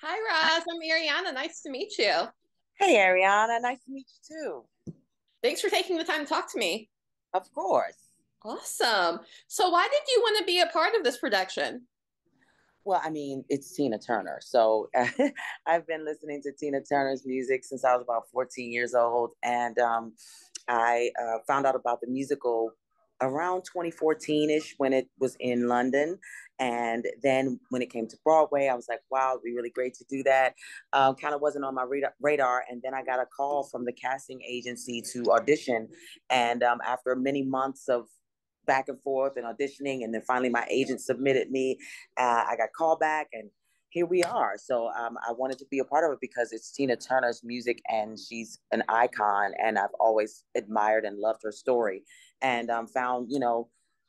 Hi, Roz. I'm Ariana. Nice to meet you. Hey, Ariana, nice to meet you too. Thanks for taking the time to talk to me. Of course. Awesome. So, why did you want to be a part of this production? Well, I mean, it's Tina Turner. So I've been listening to Tina Turner's music since I was about 14 years old. And I found out about the musical around 2014-ish when it was in London. And then when it came to Broadway, I was like, wow, it'd be really great to do that. Kind of wasn't on my radar. And then I got a call from the casting agency to audition. And after many months of back and forth and auditioning, and then finally my agent submitted me. I got called back, and here we are. So I wanted to be a part of it because it's Tina Turner's music, and she's an icon, and I've always admired and loved her story, and found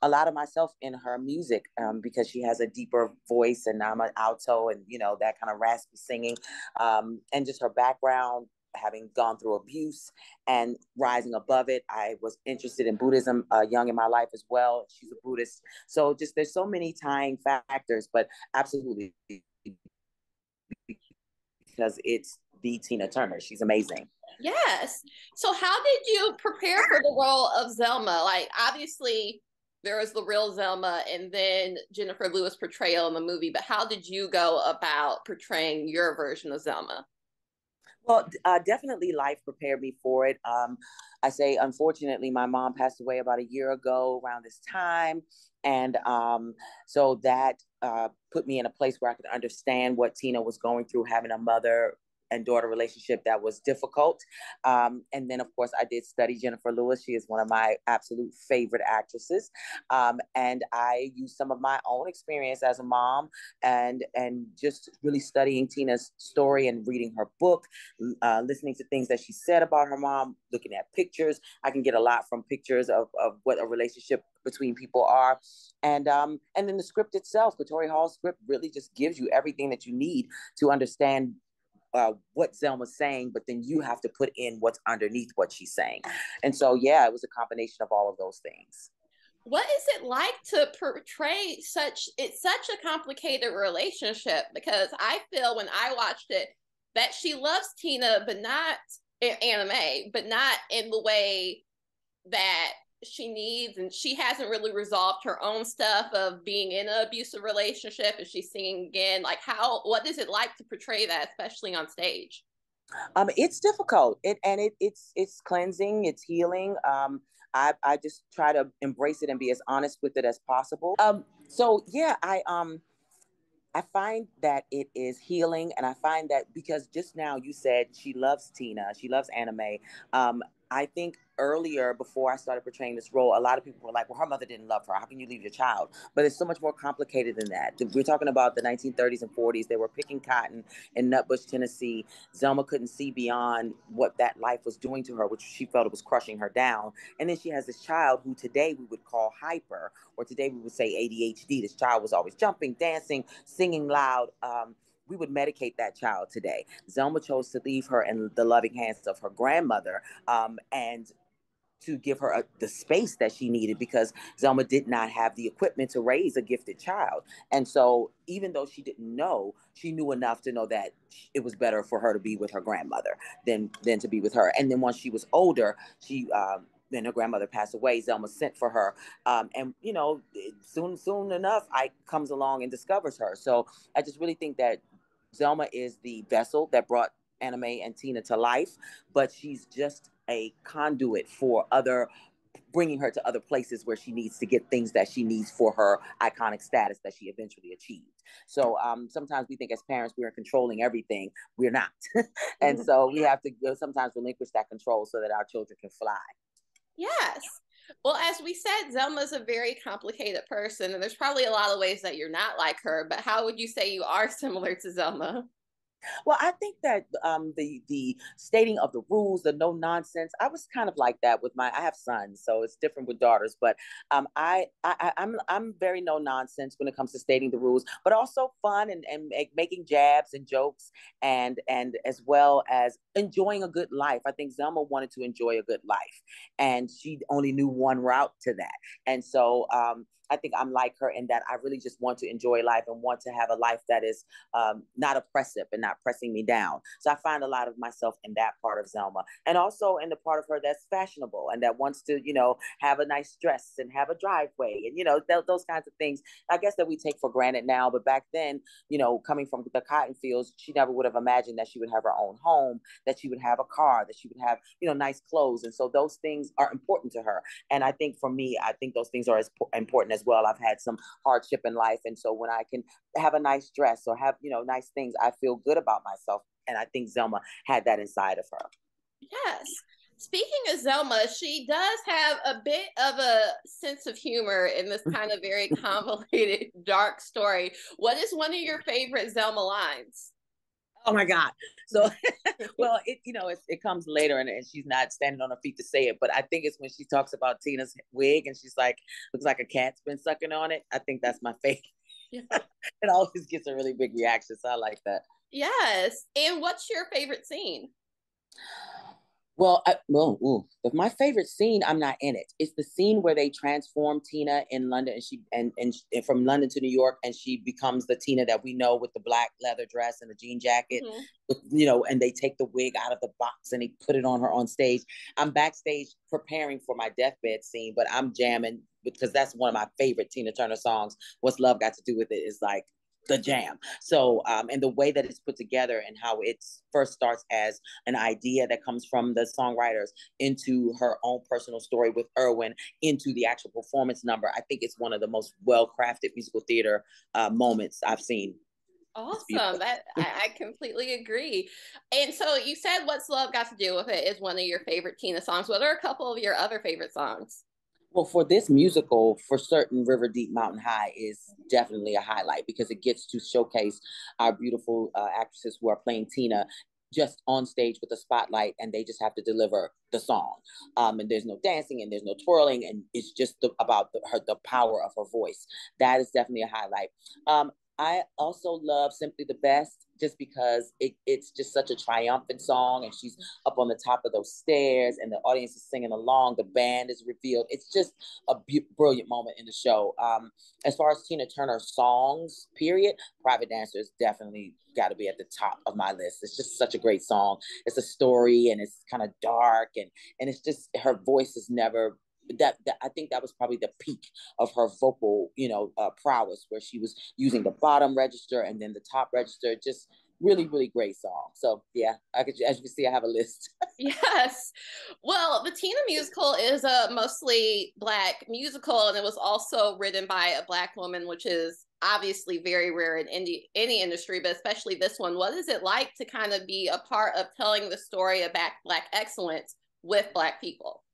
a lot of myself in her music because she has a deeper voice, and I'm an alto, and that kind of raspy singing, and just her background, having gone through abuse and rising above it. I was interested in Buddhism young in my life as well. She's a Buddhist. So just there's so many tying factors, but absolutely because it's the Tina Turner. She's amazing. Yes. So, how did you prepare for the role of Zelma? Like, obviously, there was the real Zelma and then Jenifer Lewis portrayal in the movie, but how did you go about portraying your version of Zelma? Well, definitely life prepared me for it. I say, unfortunately, my mom passed away about a year ago around this time. And so that put me in a place where I could understand what Tina was going through, having a mother and daughter relationship that was difficult. And then, of course, I did study Jenifer Lewis. She is one of my absolute favorite actresses. And I used some of my own experience as a mom and just really studying Tina's story and reading her book, listening to things that she said about her mom, looking at pictures. I can get a lot from pictures of what a relationship between people are. And then the script itself, Katori Hall's script really just gives you everything that you need to understand what Zelma's saying, but then you have to put in what's underneath what she's saying. And so, yeah, it was a combination of all of those things. What is it like to portray such a complicated relationship? Because I feel when I watched it that she loves Tina, but not in anime, but not in the way that she needs, and she hasn't really resolved her own stuff of being in an abusive relationship, and she's singing again. Like, what is it like to portray that, especially on stage? It's difficult. It's cleansing. It's healing. I just try to embrace it and be as honest with it as possible. So yeah, I find that it is healing, and I find that because just now you said she loves Tina, she loves anime. I think earlier, before I started portraying this role, a lot of people were like, "Well, her mother didn't love her. How can you leave your child?" But it's so much more complicated than that. We're talking about the 1930s and 40s. They were picking cotton in Nutbush, Tennessee. Zelma couldn't see beyond what that life was doing to her, which she felt it was crushing her down. And then she has this child who today we would call hyper, or today we would say ADHD. This child was always jumping, dancing, singing loud. We would medicate that child today. Zelma chose to leave her in the loving hands of her grandmother, and to give her the space that she needed, because Zelma did not have the equipment to raise a gifted child. And so even though she didn't know, she knew enough to know that it was better for her to be with her grandmother than to be with her. And then once she was older, then her grandmother passed away. Zelma sent for her, and soon enough, Ike comes along and discovers her. So I just really think that Zelma is the vessel that brought anime and Tina to life, but she's just a conduit for other, bringing her to other places where she needs to get things that she needs for her iconic status that she eventually achieved. So sometimes we think as parents we're controlling everything. We're not. And so we have to sometimes relinquish that control so that our children can fly. Yes. Well, as we said, Zelma's a very complicated person, and there's probably a lot of ways that you're not like her, but how would you say you are similar to Zelma? Well, I think that the stating of the rules, the no nonsense. I was kind of like that with my. I have sons, so it's different with daughters. But I'm very no nonsense when it comes to stating the rules, but also fun and making jabs and jokes, and as well as enjoying a good life. I think Zelma wanted to enjoy a good life, and she only knew one route to that. And so I think I'm like her in that I really just want to enjoy life and want to have a life that is not oppressive and not pressing me down. So I find a lot of myself in that part of Zelma, and also in the part of her that's fashionable and that wants to, have a nice dress and have a driveway and, those kinds of things, I guess, that we take for granted now. But back then, coming from the cotton fields, she never would have imagined that she would have her own home, that she would have a car, that she would have, nice clothes. And so those things are important to her. And I think for me, I think those things are as important as well. I've had some hardship in life. And so when I can have a nice dress or have, nice things, I feel good about myself. And I think Zelma had that inside of her. Yes. Speaking of Zelma, she does have a bit of a sense of humor in this kind of very convoluted, dark story. What is one of your favorite Zelma lines? Oh my God. So, well, it comes later and she's not standing on her feet to say it, but I think it's when she talks about Tina's wig and she's like, looks like a cat's been sucking on it. I think that's my favorite. Yeah. It always gets a really big reaction. So I like that. Yes. And what's your favorite scene? Well, my favorite scene, I'm not in it. It's the scene where they transform Tina in London, and and from London to New York, and she becomes the Tina that we know with the black leather dress and the jean jacket, and they take the wig out of the box and they put it on her on stage. I'm backstage preparing for my deathbed scene, but I'm jamming because that's one of my favorite Tina Turner songs. What's Love Got to Do with It is like the jam. So, and the way that it's put together and how it first starts as an idea that comes from the songwriters into her own personal story with Irwin into the actual performance number, I think it's one of the most well-crafted musical theater moments I've seen. Awesome. That I completely agree. And so you said What's Love Got to Do with It is one of your favorite Tina songs. What are a couple of your other favorite songs? Well, for this musical, for certain, River Deep Mountain High is definitely a highlight because it gets to showcase our beautiful actresses who are playing Tina just on stage with the spotlight, and they just have to deliver the song. And there's no dancing and there's no twirling, and it's just about the power of her voice. That is definitely a highlight. I also love Simply the Best just because it's just such a triumphant song, and she's up on the top of those stairs and the audience is singing along, the band is revealed. It's just a brilliant moment in the show. As far as Tina Turner songs, period, Private Dancer is definitely got to be at the top of my list. It's just such a great song. It's a story and it's kind of dark, and it's just, her voice is never that I think that was probably the peak of her vocal, prowess, where she was using the bottom register and then the top register. Just really, really great song. So yeah, as you can see, I have a list. Yes. Well, the Tina musical is a mostly Black musical, and it was also written by a Black woman, which is obviously very rare in any industry, but especially this one. What is it like to kind of be a part of telling the story of Black excellence with Black people?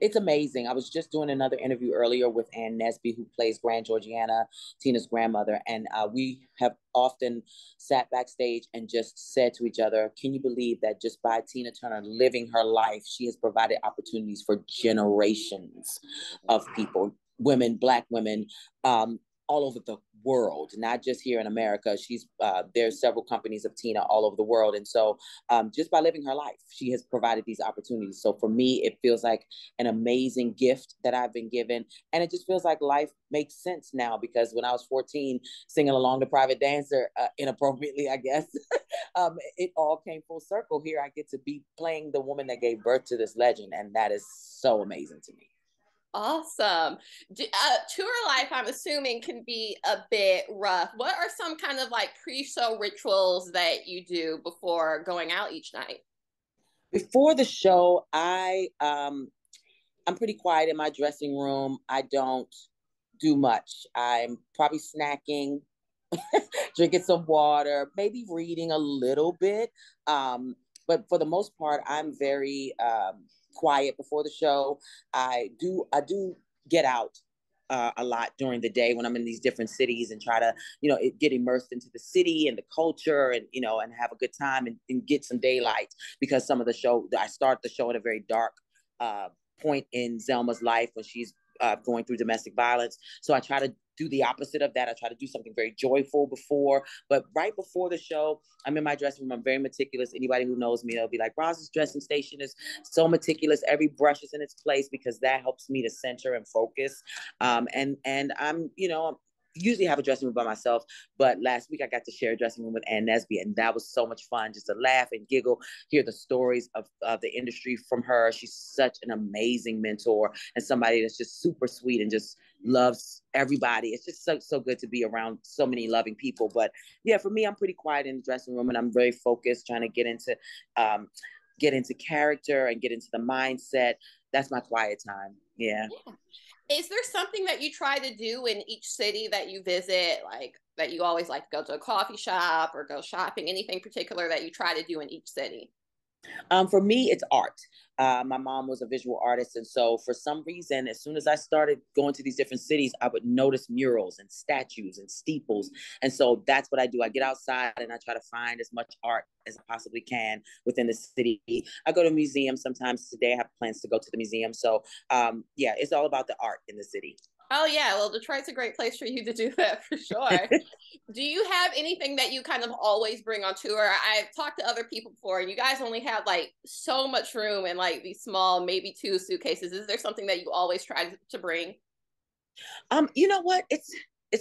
It's amazing. I was just doing another interview earlier with Ann Nesby, who plays Grand Georgiana, Tina's grandmother. And we have often sat backstage and just said to each other, can you believe that just by Tina Turner living her life, she has provided opportunities for generations of people, women, Black women, all over the world, not just here in America. There's several companies of Tina all over the world. And so just by living her life, she has provided these opportunities. So for me, it feels like an amazing gift that I've been given. And it just feels like life makes sense now, because when I was 14, singing along to Private Dancer, inappropriately, I guess, it all came full circle. Here I get to be playing the woman that gave birth to this legend. And that is so amazing to me. Awesome. Tour life, I'm assuming, can be a bit rough. What are some kind of like pre-show rituals that you do before going out each night? Before the show, I'm pretty quiet in my dressing room. I don't do much. I'm probably snacking, drinking some water, maybe reading a little bit. But for the most part, I'm very quiet before the show. I do get out a lot during the day when I'm in these different cities and try to, get immersed into the city and the culture and, and have a good time and get some daylight, because some of the show, I start the show at a very dark point in Zelma's life when she's going through domestic violence. So I try to do the opposite of that. I try to do something very joyful before, but right before the show, I'm in my dressing room. I'm very meticulous. Anybody who knows me, they'll be like, Roz's dressing station is so meticulous. Every brush is in its place because that helps me to center and focus. And I'm, usually have a dressing room by myself, but last week I got to share a dressing room with Ann Nesby, and that was so much fun just to laugh and giggle, hear the stories of the industry from her. She's such an amazing mentor and somebody that's just super sweet and just loves everybody. It's just so good to be around so many loving people. But yeah, for me, I'm pretty quiet in the dressing room, and I'm very focused, trying to get into character and get into the mindset. That's my quiet time. Yeah. Is there something that you try to do in each city that you visit, like that you always like to go to a coffee shop or go shopping? Anything particular that you try to do in each city? For me, it's art. My mom was a visual artist. And so for some reason, as soon as I started going to these different cities, I would notice murals and statues and steeples. And so that's what I do. I get outside and I try to find as much art as I possibly can within the city. I go to museums sometimes. Today I have plans to go to the museum. So yeah, it's all about the art in the city. Oh yeah, well Detroit's a great place for you to do that for sure. Do you have anything that you kind of always bring on tour? I've talked to other people before, and you guys only have like so much room in like these small, maybe two suitcases. Is there something that you always try to bring? You know what? It's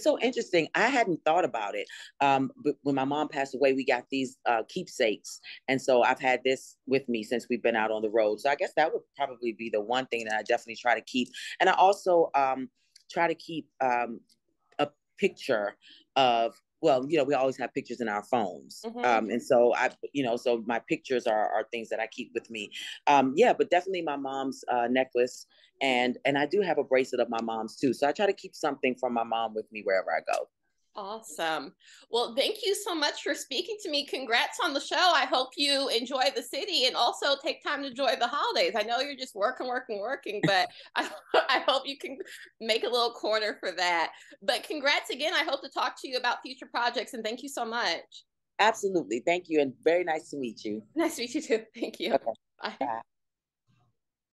so interesting. I hadn't thought about it. But when my mom passed away, we got these keepsakes, and so I've had this with me since we've been out on the road. So I guess that would probably be the one thing that I definitely try to keep. And I also try to keep a picture of, well, we always have pictures in our phones. And so so my pictures are things that I keep with me. Yeah, but definitely my mom's necklace. And I do have a bracelet of my mom's too. So I try to keep something from my mom with me wherever I go. Awesome. Well, thank you so much for speaking to me. Congrats on the show. I hope you enjoy the city and also take time to enjoy the holidays. I know you're just working, working, working, but I hope you can make a little corner for that. But congrats again. I hope to talk to you about future projects, and thank you so much. Absolutely. Thank you. And very nice to meet you. Nice to meet you too. Thank you. Okay. Bye. Bye.